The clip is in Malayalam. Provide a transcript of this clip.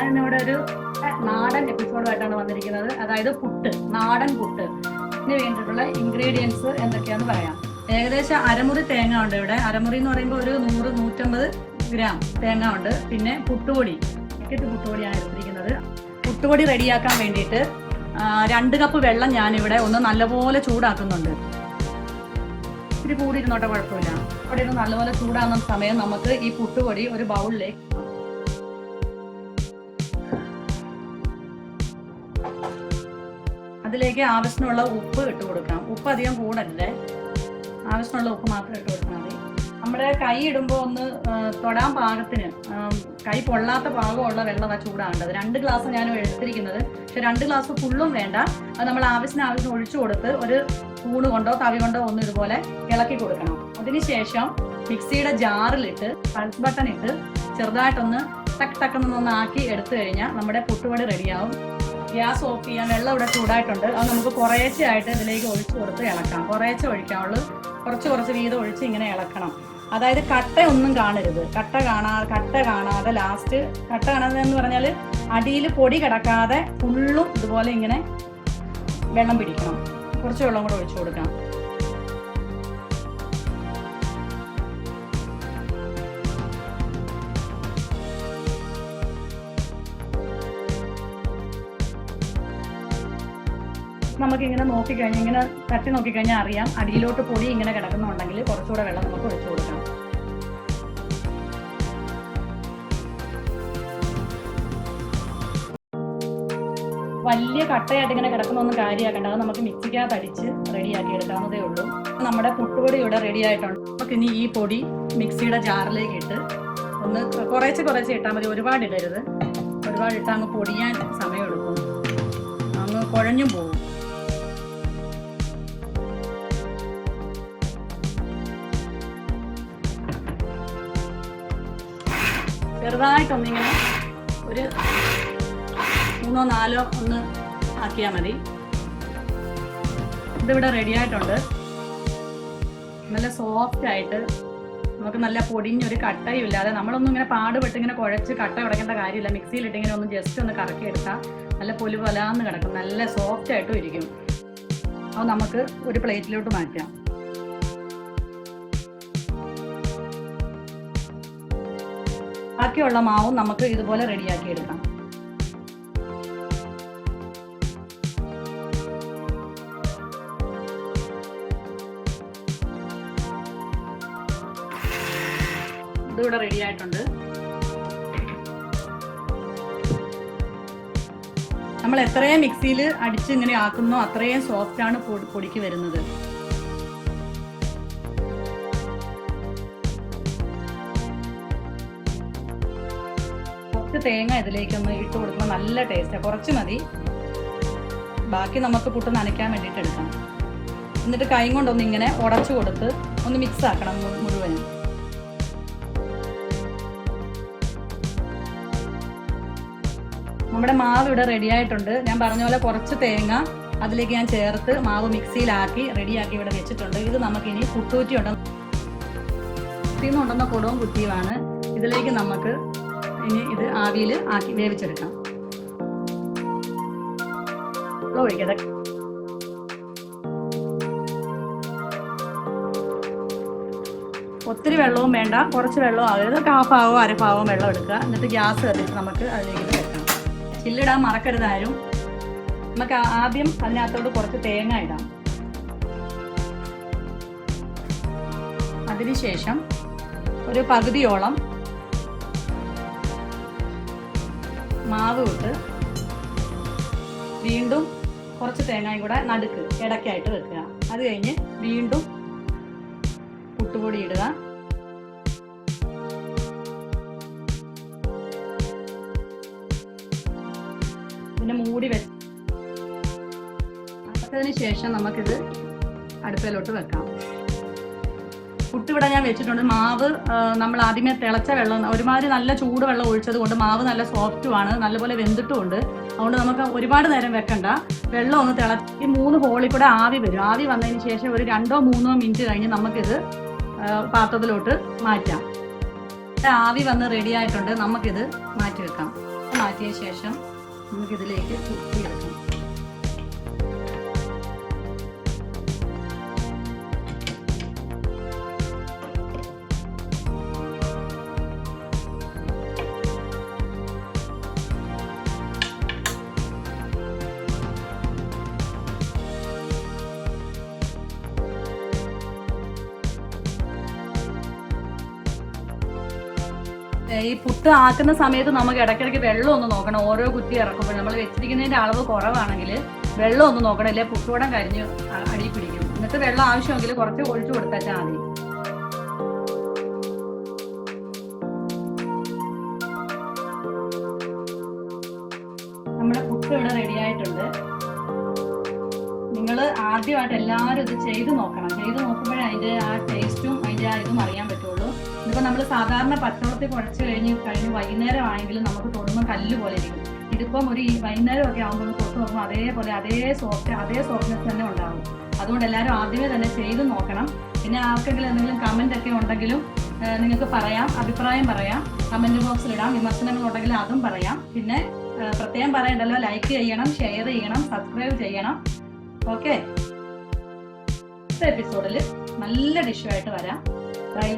ഞാനിന്നിവിടെ ഒരു നാടൻ എപ്പിസോഡുമായിട്ടാണ് വന്നിരിക്കുന്നത്. അതായത് പുട്ട്, നാടൻ പുട്ട്. ഇതിന് വേണ്ടിയിട്ടുള്ള ഇൻഗ്രീഡിയൻസ് എന്തൊക്കെയാണെന്ന് പറയാം. ഏകദേശം അരമുറി തേങ്ങ ഉണ്ട് ഇവിടെ. അരമുറി എന്ന് പറയുമ്പോൾ ഒരു 100-150 ഗ്രാം തേങ്ങ ഉണ്ട്. പിന്നെ പുട്ടുപൊടി, പാക്കറ്റ് പുട്ടുപൊടിയാണ് എടുത്തിരിക്കുന്നത്. പുട്ടുപൊടി റെഡിയാക്കാൻ വേണ്ടിയിട്ട് 2 കപ്പ് വെള്ളം ഞാനിവിടെ ഒന്ന് നല്ലപോലെ ചൂടാക്കുന്നുണ്ട്. ഇത്തിരി കൂടി ഇരുന്നോട്ടെ, കുഴപ്പമില്ല. അവിടെ ഇരുന്ന് നല്ലപോലെ ചൂടാകുന്ന സമയം നമുക്ക് ഈ പുട്ടുപൊടി ഒരു ബൗളിലേക്ക് അതിലേക്ക് ആവശ്യത്തിനുള്ള ഉപ്പ് ഇട്ട് കൊടുക്കാം. ഉപ്പ് അധികം കൂടരുതേ, ആവശ്യത്തിനുള്ള ഉപ്പ് മാത്രം ഇട്ട് കൊടുത്താൽ മതി. നമ്മുടെ കൈ ഇടുമ്പോൾ ഒന്ന് തൊടാൻ പാകത്തിന്, കൈ പൊള്ളാത്ത പാകമുള്ള വെള്ളമാണ് ചൂടാകേണ്ടത്. 2 ഗ്ലാസ് ഞാൻ എടുത്തിരിക്കുന്നത്. പക്ഷെ 2 ഗ്ലാസ് ഫുള്ളും വേണ്ട. അത് നമ്മൾ ആവശ്യം ഒഴിച്ചു കൊടുത്ത് ഒരു സ്പൂണ് കൊണ്ടോ തവി കൊണ്ടോ ഒന്ന് ഇതുപോലെ ഇളക്കി കൊടുക്കണം. അതിനുശേഷം മിക്സിയുടെ ജാറിലിട്ട് പൾസ് ബട്ടൺ ഇട്ട് ചെറുതായിട്ടൊന്ന് ടക്ക് ടക്കെന്നൊന്ന് ആക്കി എടുത്തു കഴിഞ്ഞാൽ നമ്മുടെ പുട്ടുപൊടി റെഡിയാവും. ഗ്യാസ് ഓഫ് ചെയ്യാൻ. വെള്ളം ഇവിടെ ചൂടായിട്ടുണ്ട്. അത് നമുക്ക് കുറേശ്ശെ ആയിട്ട് ഇതിലേക്ക് ഒഴിച്ചു കൊടുത്ത് ഇളക്കാം. കുറേശ്ശെ ഒഴിക്കാവുള്ളൂ. കുറച്ച് വീതം ഒഴിച്ച് ഇങ്ങനെ ഇളക്കണം. അതായത് കട്ടയൊന്നും കാണരുത്. കട്ട കാണാതെ ലാസ്റ്റ് കട്ട കാണാതെ എന്ന് പറഞ്ഞാൽ അടിയിൽ പൊടി കിടക്കാതെ ഫുള്ളും ഇതുപോലെ ഇങ്ങനെ വെള്ളം പിടിക്കണം. കുറച്ച് വെള്ളം കൂടെ ഒഴിച്ചു കൊടുക്കാം. നമുക്കിങ്ങനെ നോക്കിക്കഴിഞ്ഞാൽ, ഇങ്ങനെ തട്ടി നോക്കിക്കഴിഞ്ഞാൽ അറിയാം അടിയിലോട്ട് പൊടി ഇങ്ങനെ കിടക്കുന്നുണ്ടെങ്കിൽ കുറച്ചുകൂടെ വെള്ളം നമുക്ക് ഒഴിച്ചു കൊടുക്കാം. വലിയ കട്ടയായിട്ട് ഇങ്ങനെ കിടക്കുന്നൊന്നും കാര്യമാക്കേണ്ട. അത് നമുക്ക് മിക്സിക്കകത്ത് അടിച്ച് റെഡിയാക്കി എടുക്കാവുന്നതേ ഉള്ളൂ. നമ്മുടെ പുട്ടുപൊടി ഇവിടെ റെഡി ആയിട്ടുണ്ട്. നമുക്കിനി ഈ പൊടി മിക്സിയുടെ ജാറിലേക്ക് ഇട്ട് ഒന്ന് കുറേശ്ശെ ഇട്ടാൽ മതി. ഒരുപാട് ഇടരുത്. ഒരുപാട് ഇട്ടാൽ അങ്ങ് പൊടിയാൻ സമയമെടുക്കും, അങ്ങ് കുഴഞ്ഞും പോകും. ചെറുതായിട്ടൊന്നിങ്ങനെ ഒരു 3-4 ഒന്ന് ആക്കിയാൽ മതി. ഇതിവിടെ റെഡി ആയിട്ടുണ്ട്. നല്ല സോഫ്റ്റ് ആയിട്ട് നമുക്ക് നല്ല പൊടിഞ്ഞൊരു കട്ടയും ഇല്ലാതെ, നമ്മളൊന്നും ഇങ്ങനെ പാടുപെട്ട് ഇങ്ങനെ കുഴച്ച് കട്ട ഉടയ്ക്കേണ്ട കാര്യമില്ല. മിക്സിയിലിട്ട് ഇങ്ങനെ ഒന്ന് ജസ്റ്റ് ഒന്ന് കറക്കി എടുത്താൽ നല്ല പൊലാന്ന് കിടക്കും. നല്ല സോഫ്റ്റ് ആയിട്ടും ഇരിക്കും. അത് നമുക്ക് ഒരു പ്ലേറ്റിലോട്ട് മാറ്റാം. ബാക്കിയുള്ള മാവും നമുക്ക് ഇതുപോലെ റെഡിയാക്കി എടുക്കാം. ഇതിവിടെ റെഡി ആയിട്ടുണ്ട്. നമ്മൾ എത്രയും മിക്സിയിൽ അടിച്ച് ഇങ്ങനെ ആക്കുന്നോ അത്രയും സോഫ്റ്റ് ആണ് പൊടിക്ക് വരുന്നത്. തേങ്ങ ഇതിലേക്കൊന്ന് ഇട്ട് കൊടുക്കുമ്പോൾ നല്ല ടേസ്റ്റാണ്. കുറച്ച് മതി, ബാക്കി നമുക്ക് പുട്ട് നനയ്ക്കാൻ വേണ്ടിയിട്ട് എടുക്കാം. എന്നിട്ട് കൈ കൊണ്ടൊന്ന് ഇങ്ങനെ ഉടച്ചു കൊടുത്ത് ഒന്ന് മിക്സ് ആക്കണം മുഴുവനും. നമ്മുടെ മാവ് ഇവിടെ റെഡി ആയിട്ടുണ്ട്. ഞാൻ പറഞ്ഞ പോലെ കുറച്ച് തേങ്ങ അതിലേക്ക് ഞാൻ ചേർത്ത് മാവ് മിക്സിയിലാക്കി റെഡിയാക്കി ഇവിടെ വെച്ചിട്ടുണ്ട്. ഇത് നമുക്കിനി പുട്ടൂറ്റി ഉണ്ടെന്ന കുടവും കുത്തിയുമാണ്. ഇതിലേക്ക് നമുക്ക് ഇനി ഇത് ആവിയിൽ ആക്കി വേവിച്ചെടുക്കാം. ഒഴിക്കാതെ ഒത്തിരി വെള്ളവും വേണ്ട, കുറച്ച് വെള്ളവും ആകരുത്. 1/2 അരഭാവോ വെള്ളം എടുക്കുക. എന്നിട്ട് ഗ്യാസ് കത്തിച്ച് നമുക്ക് അതിലേക്ക് വെക്കണം. ചില്ലിടാൻ മറക്കരുതാരും. നമുക്ക് ആദ്യം അതിനകത്തോട്ട് കുറച്ച് തേങ്ങ ഇടാം. അതിനുശേഷം ഒരു പകുതിയോളം മാവ് ഇട്ട് വീണ്ടും കുറച്ച് തേങ്ങയും കൂടെ നടുക്ക് ഇടയ്ക്കായിട്ട് വെക്കുക. അത് കഴിഞ്ഞ് വീണ്ടും പുട്ടുപൊടി ഇടുക. പിന്നെ മൂടി വെച്ചതിന് ശേഷം നമുക്കിത് അടുപ്പിലോട്ട് വെക്കാം. പുട്ടിവിടെ ഞാൻ വെച്ചിട്ടുണ്ട്. മാവ് നമ്മൾ ആദ്യമേ തിളച്ച വെള്ളം, ഒരുമാതിരി നല്ല ചൂട് വെള്ളം ഒഴിച്ചത് കൊണ്ട് മാവ് നല്ല സോഫ്റ്റുമാണ്, നല്ലപോലെ വെന്തിട്ടുമുണ്ട്. അതുകൊണ്ട് നമുക്ക് ഒരുപാട് നേരം വെക്കണ്ട. വെള്ളം ഒന്ന് തിളച്ച് 3 ഹോളിൽ കൂടെ ആവി വരും. ആവി വന്നതിന് ശേഷം ഒരു 2-3 മിനിറ്റ് കഴിഞ്ഞ് നമുക്കിത് പാത്രത്തിലോട്ട് മാറ്റാം. ആവി വന്ന് റെഡി ആയിട്ടുണ്ട്. നമുക്കിത് മാറ്റി വെക്കാം. മാറ്റിയ ശേഷം നമുക്കിതിലേക്ക് കുത്തിയെടുക്കാം. ഈ പുട്ട് ആക്കുന്ന സമയത്ത് നമുക്ക് ഇടയ്ക്കിടയ്ക്ക് വെള്ളം ഒന്ന് നോക്കണം. ഓരോ കുറ്റി ഇറക്കുമ്പോൾ നമ്മൾ വെച്ചിരിക്കുന്നതിൻ്റെ അളവ് കുറവാണെങ്കിൽ വെള്ളം ഒന്ന് നോക്കണം, ഇല്ലേ പുട്ടുകൂടം കരിഞ്ഞ് അടി പിടിക്കും. എന്നിട്ട് വെള്ളം ആവശ്യമെങ്കിൽ കുറച്ച് ഒഴിച്ചു കൊടുത്താൽ മതി. നമ്മുടെ പുട്ട് ഇവിടെ റെഡി ആയിട്ടുണ്ട്. നിങ്ങൾ ആദ്യമായിട്ട് എല്ലാവരും ഇത് ചെയ്ത് നോക്കണം. ചെയ്ത് നോക്കുമ്പോഴേ അതിൻ്റെ ആ ടേസ്റ്റും അതിൻ്റെ ആ ഇതും അറിയാൻ പറ്റുള്ളൂ. ഇതിപ്പോൾ നമ്മൾ സാധാരണ പച്ചവെള്ളത്തിൽ കുഴച്ച് കഴിഞ്ഞ് വൈകുന്നേരം ആണെങ്കിലും നമുക്ക് തൊടുമ്പോൾ കല്ല് പോലെ ഇരിക്കും. ഇതിപ്പം ഒരു വൈകുന്നേരമൊക്കെ ആകുമ്പോൾ തൊട്ട് നോക്കുമ്പോൾ അതേപോലെ അതേ സോഫ്റ്റ്നെസ് തന്നെ ഉണ്ടാകും. അതുകൊണ്ട് എല്ലാവരും ആദ്യമേ തന്നെ ചെയ്ത് നോക്കണം. പിന്നെ ആർക്കെങ്കിലും എന്തെങ്കിലും കമൻ്റ് ഒക്കെ ഉണ്ടെങ്കിലും നിങ്ങൾക്ക് പറയാം, അഭിപ്രായം പറയാം, കമൻറ്റ് ബോക്സിലിടാം. വിമർശനങ്ങളുണ്ടെങ്കിൽ അതും പറയാം. പിന്നെ പ്രത്യേകം പറയണ്ടല്ലോ, ലൈക്ക് ചെയ്യണം, ഷെയർ ചെയ്യണം, സബ്സ്ക്രൈബ് ചെയ്യണം. ഓക്കെ, അടുത്ത എപ്പിസോഡിൽ നല്ല ഡിഷുമായിട്ട് വരാം. ബൈ.